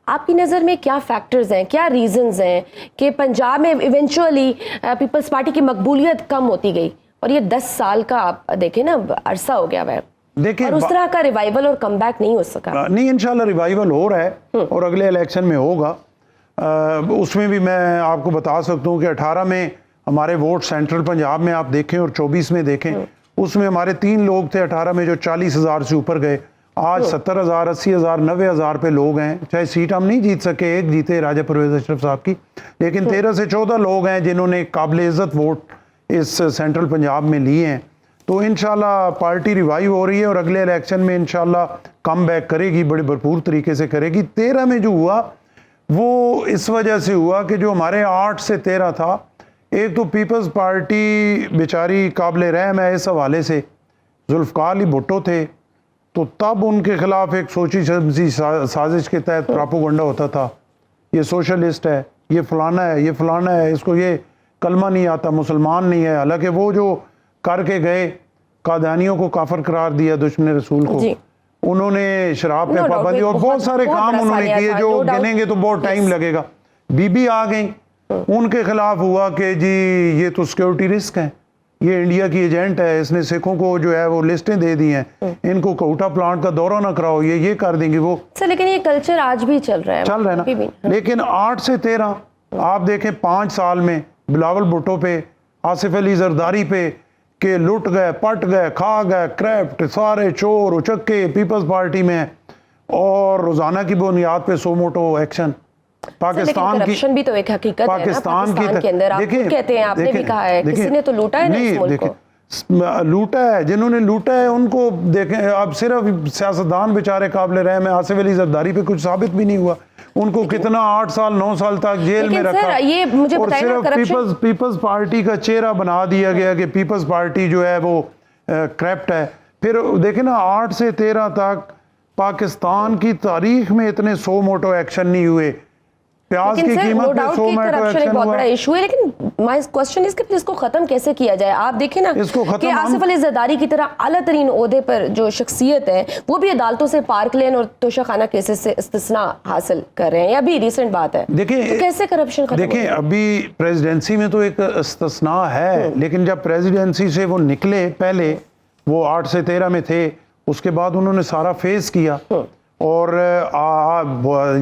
आपकी नज़र में क्या फैक्टर्स हैं, क्या रीजंस हैं कि पंजाब में इवेंचुअली पीपल्स पार्टी की मकबूलियत कम होती गई और ये 10 साल का आप देखें ना अरसा हो गया है, देखिए, और उस तरह का रिवाइवल और कमबैक नहीं हो सका? नहीं, इंशाल्लाह रिवाइवल हो रहा है और अगले इलेक्शन में होगा। उसमें भी मैं आपको बता सकता हूँ कि 18 में हमारे वोट सेंट्रल पंजाब में आप देखें और 24 में देखें, उसमें हमारे 3 लोग थे 18 में जो 40,000 से ऊपर गए। आज 70,000, 80,000, 90,000 पे लोग हैं। चाहे सीट हम नहीं जीत सके, एक जीते राजा परवेज अशरफ साहब की, लेकिन 13 से 14 लोग हैं जिन्होंने काबिल इज़्ज़त वोट इस सेंट्रल पंजाब में लिए हैं। तो इंशाल्लाह पार्टी रिवाइव हो रही है और अगले इलेक्शन में इंशाल्लाह कम बैक करेगी, बड़े भरपूर तरीके से करेगी। 13 में जो हुआ वो इस वजह से हुआ कि जो हमारे 8 से 13 था, एक तो पीपल्स पार्टी बेचारी काबिल रहम है इस हवाले से, जुल्फ़िकार अली भुट्टो थे, तो तब उनके खिलाफ एक सोची समझी साजिश के तहत प्रोपेगेंडा होता था, ये सोशलिस्ट है, ये फलाना है, ये फलाना है, इसको ये कलमा नहीं आता, मुसलमान नहीं है। हालांकि वो जो करके गए, कादियानियों को काफिर करार दिया, दुश्मन रसूल को, उन्होंने शराब पे पाबंदी और बहुत सारे काम उन्होंने किए जो गिनेंगे तो बहुत टाइम लगेगा। बीबी आ गई, उनके खिलाफ हुआ कि जी ये तो सिक्योरिटी रिस्क है, ये इंडिया की एजेंट है, इसने सिखों को जो है वो लिस्टें दे दी हैं, इनको कोटा प्लांट का दौरा ना कराओ, ये कर देंगे वो। सर लेकिन ये कल्चर आज भी चल रहा है ना। लेकिन 8 से 13 आप देखें 5 साल में बिलावल भुट्टो पे, आसिफ अली जरदारी पे के लुट गए, पट गए, खा गए, क्रैप्ट, सारे चोर उचक्के पीपल्स पार्टी में, और रोजाना की बुनियाद पे सो मोटो एक्शन। पाकिस्तान की भी तो एक हकीकत है ना, पाकिस्तान के अंदर आप कहते हैं, आपने भी कहा है किसी ने तो लूटा है ना इस मुल्क को। लूटा है, जिन्होंने लूटा है उनको देखें। अब सिर्फ सियासतदान बेचारे काबिल रहम है, आसिफ अली जरदारी पे कुछ साबित भी नहीं हुआ, उनको कितना 8 साल 9 साल तक जेल में रखा, ये मुझे और सिर्फ पीपल्स पार्टी का चेहरा बना दिया गया कि पीपल्स पार्टी जो है वो करप्ट है। फिर देखें ना 8 से 13 तक पाकिस्तान की तारीख में इतने सो मोटो एक्शन नहीं हुए। प्याज की कीमत पे 100 करप्शन एक बहुत बड़ा इशू है, लेकिन माय क्वेश्चन इज कि इसको खत्म कैसे किया जाए? आप देखें ना कि आसिफ अली जरदारी की तरह आला तरीन ओहदे पर जो शख्सियत है वो भी अदालतों से पार्क लेन और तोशाखाना केसेस से इस्तिस्ना हासिल कर रहे हैं, या अभी रिसेंट बात है। देखिए तो कैसे करप्शन खत्म? देखिए अभी प्रेसिडेंसी में तो एक इस्तिस्ना है, लेकिन जब प्रेसिडेंसी से वो निकले, पहले वो 8 से 13 में थे, उसके बाद उन्होंने सारा फेस किया। और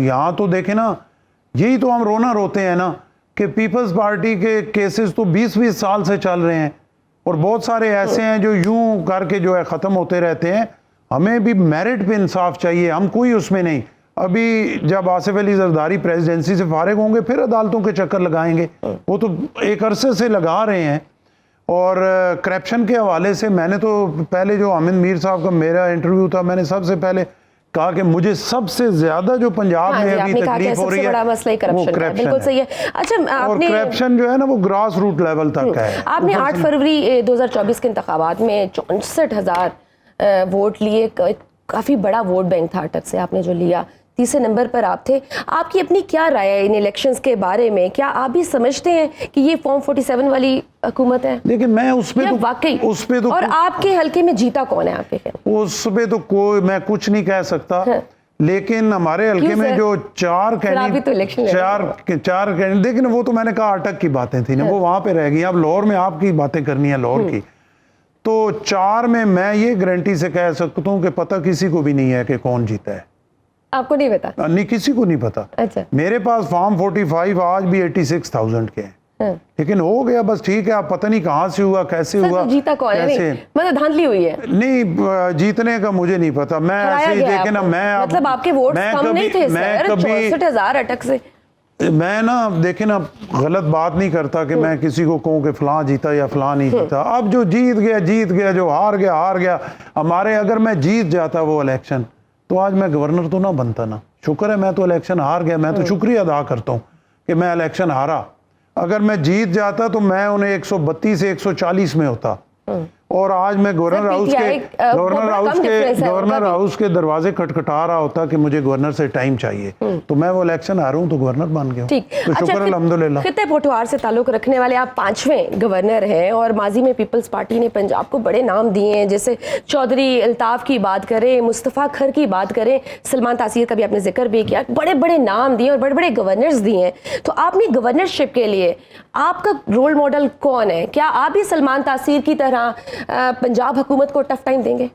यहाँ तो देखे ना, यही तो हम रोना रोते हैं ना कि पीपल्स पार्टी के केसेस तो 20-20 साल से चल रहे हैं और बहुत सारे ऐसे हैं जो यूं करके जो है ख़त्म होते रहते हैं। हमें भी मेरिट पे इंसाफ चाहिए, हम कोई उसमें नहीं। अभी जब आसिफ अली जरदारी प्रेसिडेंसी से फारिग होंगे फिर अदालतों के चक्कर लगाएंगे, वो तो एक अरसे से लगा रहे हैं। और करप्शन के हवाले से मैंने तो पहले जो हामिद मीर साहब का मेरा इंटरव्यू था, मैंने सबसे पहले कहा कि मुझे सबसे ज्यादा जो पंजाब में अभी तकलीफ हो रही है वो करप्शन। बिल्कुल सही है। अच्छा, और करप्शन जो है ना वो ग्रास रूट लेवल तक है। आपने 8 फरवरी 2024 के इंतखाबात में 64,000 वोट लिए, काफी बड़ा वोट बैंक था अटक से आपने जो लिया, तीसरे नंबर पर आप थे। आपकी अपनी क्या राय है इन इलेक्शंस के बारे में? क्या आप भी समझते हैं कि ये फॉर्म 47 वाली हुकूमत है? देखिए मैं उस पे तो और आपके हल्के में जीता कौन है आपके? उस पे तो कोई मैं कुछ नहीं कह सकता, लेकिन हमारे हल्के में जो 4 कैंडिडेट, लेकिन वो तो मैंने कहा अटक की बातें थी ना, वो वहां पे रह गई। अब लाहौर में आपकी बातें करनी है लाहौर की, तो 4 में मैं ये गारंटी से कह सकता हूँ कि पता किसी को भी नहीं है कि कौन जीता है। आपको नहीं पता? नहीं, किसी को नहीं पता। अच्छा। मेरे पास फॉर्म 45 आज भी 86,000 के हैं, लेकिन हो गया बस, ठीक है। आप पता नहीं कहाँ से हुआ, कैसे हुआ, तो जीता कौन है? नहीं, मतलब धांधली हुई है? नहीं, जीतने का मुझे नहीं पता। मैं ऐसे ही देखे ना, मैं मतलब आपके वोट कम नहीं थे सर, 64,000 अटक से। मैं ना देखे ना गलत बात नहीं करता कि मैं किसी को कहूँ कि फलां जीता या फलां नहीं जीता। अब जो जीत गया, जो हार गया। हमारे अगर मैं जीत जाता वो इलेक्शन तो आज मैं गवर्नर तो ना बनता ना। शुक्र है मैं तो इलेक्शन हार गया, मैं तो शुक्रिया अदा करता हूँ कि मैं इलेक्शन हारा। अगर मैं जीत जाता तो मैं उन्हें 132 से 140 में होता, और आज मैं गवर्नर हाउस PTI, के बहुत कम difference है गवर्नर उनका भी। हाउस के दरवाजे खटखटा रहा होता कि मुझे गवर्नर से टाइम चाहिए, तो मैं वो इलेक्शन हारूं तो गवर्नर बन गया हूं। ठीक। तो शुक्र अल्हम्दुलिल्लाह। खित्ते पोठवार से ताल्लुक रखने वाले आप 5वें गवर्नर हैं और माजी में पीपल्स पार्टी ने पंजाब को बड़े नाम दिए हैं, जैसे चौधरी अल्ताफ की बात करें, मुस्तफ़ा खर की बात करें, सलमान तासीर का भी आपने जिक्र भी किया, बड़े बड़े नाम दिए और बड़े बड़े गवर्नर्स दिए हैं। तो आपने गवर्नरशिप के लिए आपका रोल मॉडल कौन है? क्या आप भी सलमान तासीर की तरह पंजाब हुकूमत को टफ टाइम देंगे?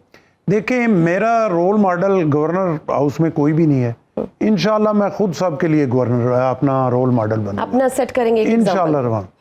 देखिए, मेरा रोल मॉडल गवर्नर हाउस में कोई भी नहीं है। इंशाल्लाह मैं खुद सबके लिए गवर्नर अपना रोल मॉडल बनूंगा, अपना सेट करेंगे एक example? इंशाल्लाह।